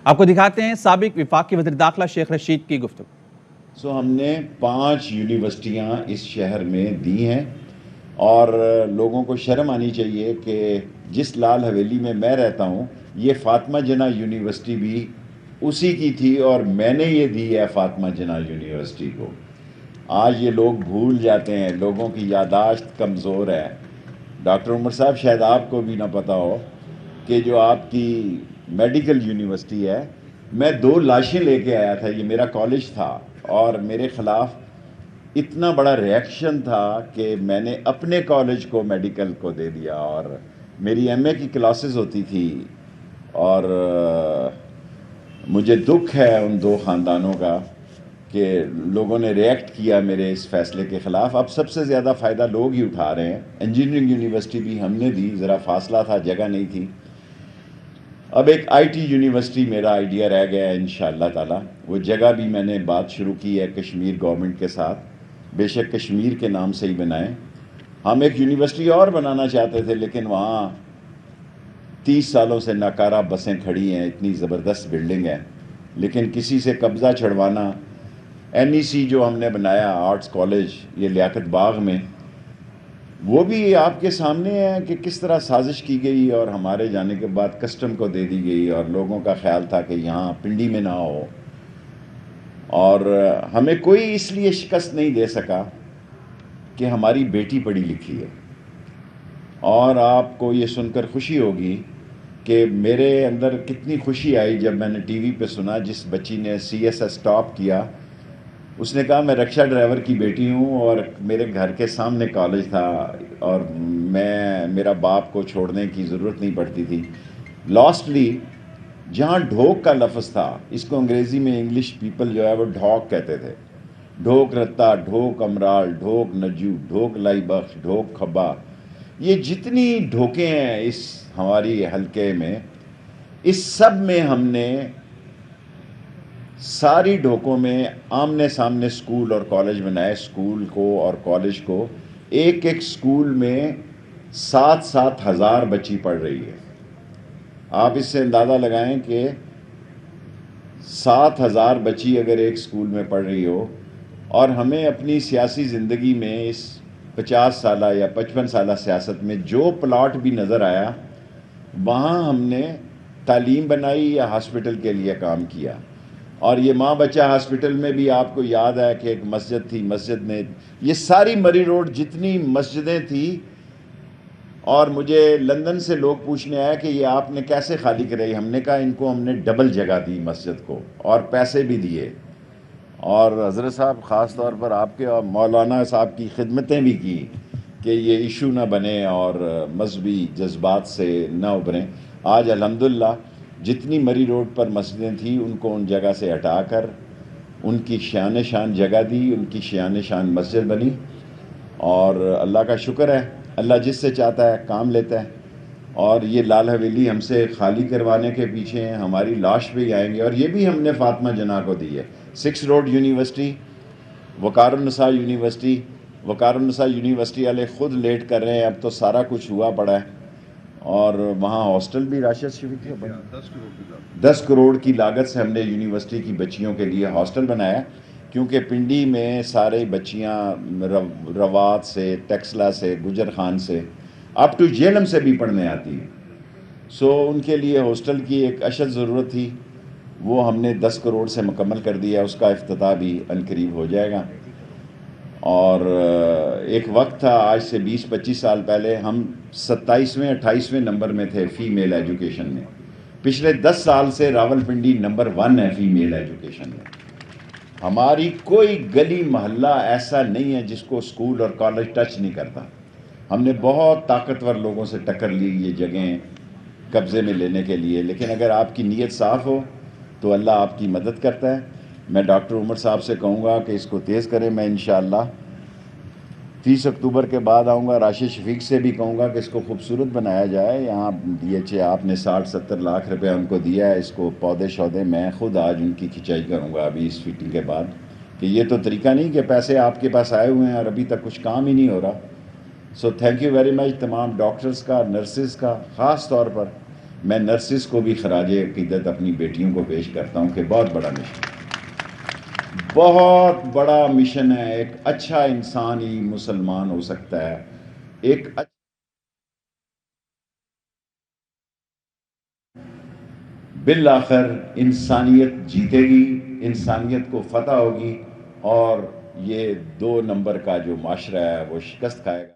آپ کو دکھاتے ہیں سابق وفاقی وزیر داخلہ شیخ رشید کی گفتگو۔ ہم نے 5 یونیورسٹیاں اس شہر میں دی ہیں اور لوگوں کو شرم آنی چاہیے کہ جس لال حویلی میں رہتا ہوں یہ فاطمہ جناح یونیورسٹی بھی اسی کی تھی اور میں نے یہ دی ہے فاطمہ جناح یونیورسٹی کو۔ آج یہ لوگ بھول جاتے ہیں، لوگوں کی یادداشت کمزور ہے۔ ڈاکٹر عمر صاحب شاید آپ کو بھی نہ پتہ ہو کہ جو آپ کی میڈیکل یونیورسٹی ہے، میں 2 لاشیں لے کے آیا تھا، یہ میرا کالج تھا اور میرے خلاف اتنا بڑا ریئیکشن تھا کہ میں نے اپنے کالج کو میڈیکل کو دے دیا اور میری ایم اے کی کلاسز ہوتی تھی اور مجھے دکھ ہے ان 2 خاندانوں کا کہ لوگوں نے ریئیکٹ کیا میرے اس فیصلے کے خلاف۔ اب سب سے زیادہ فائدہ لوگ ہی اٹھا رہے ہیں۔ انجینئرنگ یونیورسٹی بھی ہم نے دی، ذرا فاصلہ تھا، جگہ نہیں تھی۔ اب ایک آئی ٹی یونیورسٹی میرا آئیڈیا رہ گیا ہے انشاءاللہ تعالی، وہ جگہ بھی میں نے بات شروع کی ہے کشمیر گورنمنٹ کے ساتھ، بے شک کشمیر کے نام سے ہی بنائیں۔ ہم ایک یونیورسٹی اور بنانا چاہتے تھے لیکن وہاں 30 سالوں سے ناکارہ بسیں کھڑی ہیں، اتنی زبردست بلڈنگ ہے، لیکن کسی سے قبضہ چھڑوانا۔ این ای سی جو ہم نے بنایا آرٹس کالج یہ لیاقت باغ میں، وہ بھی آپ کے سامنے ہے کہ کس طرح سازش کی گئی اور ہمارے جانے کے بعد کسٹم کو دے دی گئی اور لوگوں کا خیال تھا کہ یہاں پنڈی میں نہ ہو، اور ہمیں کوئی اس لیے شکست نہیں دے سکا کہ ہماری بیٹی پڑھی لکھی ہے۔ اور آپ کو یہ سن کر خوشی ہوگی کہ میرے اندر کتنی خوشی آئی جب میں نے ٹی وی پہ سنا جس بچی نے سی ایس ایس ٹاپ کیا، اس نے کہا میں رکشہ ڈرائیور کی بیٹی ہوں اور میرے گھر کے سامنے کالج تھا اور میرا باپ کو چھوڑنے کی ضرورت نہیں پڑتی تھی۔ لاسٹلی جہاں ڈھوک کا لفظ تھا، اس کو انگریزی میں انگلش پیپل جو ہے وہ ڈھوک کہتے تھے، ڈھوک رتا، ڈھوک امرال، ڈھوک نجو، ڈھوک لائی بخش، ڈھوک کھبا، یہ جتنی ڈھوکیں ہیں اس ہماری حلقے میں، اس سب میں ہم نے ساری ڈھوکوں میں آمنے سامنے سکول اور کالج بنائے۔ سکول کو اور کالج کو ایک سکول میں 7 ہزار بچی پڑھ رہی ہے۔ آپ اس سے اندازہ لگائیں کہ 7,000 بچی اگر ایک سکول میں پڑھ رہی ہو، اور ہمیں اپنی سیاسی زندگی میں اس 50 سالہ یا 55 سالہ سیاست میں جو پلاٹ بھی نظر آیا وہاں ہم نے تعلیم بنائی یا ہاسپٹل کے لیے کام کیا۔ اور یہ ماں بچہ ہاسپٹل میں بھی آپ کو یاد ہے کہ ایک مسجد تھی، مسجد میں یہ ساری مری روڈ جتنی مسجدیں تھیں، اور مجھے لندن سے لوگ پوچھنے آیا کہ یہ آپ نے کیسے خالی کرائی؟ ہم نے کہا ان کو ہم نے ڈبل جگہ دی مسجد کو اور پیسے بھی دیے، اور حضرت صاحب خاص طور پر آپ کے اور مولانا صاحب کی خدمتیں بھی کی کہ یہ ایشو نہ بنے اور مذہبی جذبات سے نہ ابھریں۔ آج الحمدللہ جتنی مری روڈ پر مسجدیں تھیں ان کو ان جگہ سے ہٹا کر ان کی شان شان جگہ دی، ان کی شان شان مسجد بنی، اور اللہ کا شکر ہے، اللہ جس سے چاہتا ہے کام لیتا ہے۔ اور یہ لال حویلی ہم سے خالی کروانے کے پیچھے ہیں، ہماری لاش پہ ہی آئیں گے، اور یہ بھی ہم نے فاطمہ جناح کو دی ہے۔ 6 روڈ یونیورسٹی، وقار النساء یونیورسٹی، وقار النساء یونیورسٹی والے خود لیٹ کر رہے ہیں، اب تو سارا کچھ ہوا پڑا ہے، اور وہاں ہاسٹل بھی راشد شفیق 10 کروڑ کی لاگت سے ہم نے یونیورسٹی کی بچیوں کے لیے ہاسٹل بنایا، کیونکہ پنڈی میں سارے بچیاں روات سے، ٹیکسلا سے، گجر خان سے، اپ ٹو جیلم سے بھی پڑھنے آتی ہیں، سو ان کے لیے ہاسٹل کی ایک اشد ضرورت تھی، وہ ہم نے 10 کروڑ سے مکمل کر دیا، اس کا افتتاح بھی عنقریب ہو جائے گا۔ اور ایک وقت تھا آج سے 20-25 سال پہلے ہم 27ویں 28ویں نمبر میں تھے فیمیل ایجوکیشن میں، پچھلے 10 سال سے راولپنڈی نمبر 1 ہے فیمیل ایجوکیشن میں۔ ہماری کوئی گلی محلہ ایسا نہیں ہے جس کو اسکول اور کالج ٹچ نہیں کرتا۔ ہم نے بہت طاقتور لوگوں سے ٹکر لی یہ جگہیں قبضے میں لینے کے لیے، لیکن اگر آپ کی نیت صاف ہو تو اللہ آپ کی مدد کرتا ہے۔ میں ڈاکٹر عمر صاحب سے کہوں گا کہ اس کو تیز کریں، میں انشاءاللہ 30 اکتوبر کے بعد آؤں گا، راشد شفیق سے بھی کہوں گا کہ اس کو خوبصورت بنایا جائے۔ یہاں ڈی ایچ اے آپ نے 60-70 لاکھ روپے ان کو دیا ہے، اس کو پودے شودے میں خود آج ان کی کھچائی کروں گا ابھی اس فیٹنگ کے بعد، کہ یہ تو طریقہ نہیں کہ پیسے آپ کے پاس آئے ہوئے ہیں اور ابھی تک کچھ کام ہی نہیں ہو رہا۔ So thank you very much تمام ڈاکٹرز کا، نرسز کا، خاص طور پر میں نرسز کو بھی خراج عقیدت اپنی بیٹیوں کو پیش کرتا ہوں کہ بہت بڑا مشن، بہت بڑا مشن ہے. ایک اچھا انسان ہی مسلمان ہو سکتا ہے. ایک بالآخر انسانیت جیتے گی، انسانیت کو فتح ہوگی، اور یہ 2 نمبر کا جو معاشرہ ہے وہ شکست کھائے گا.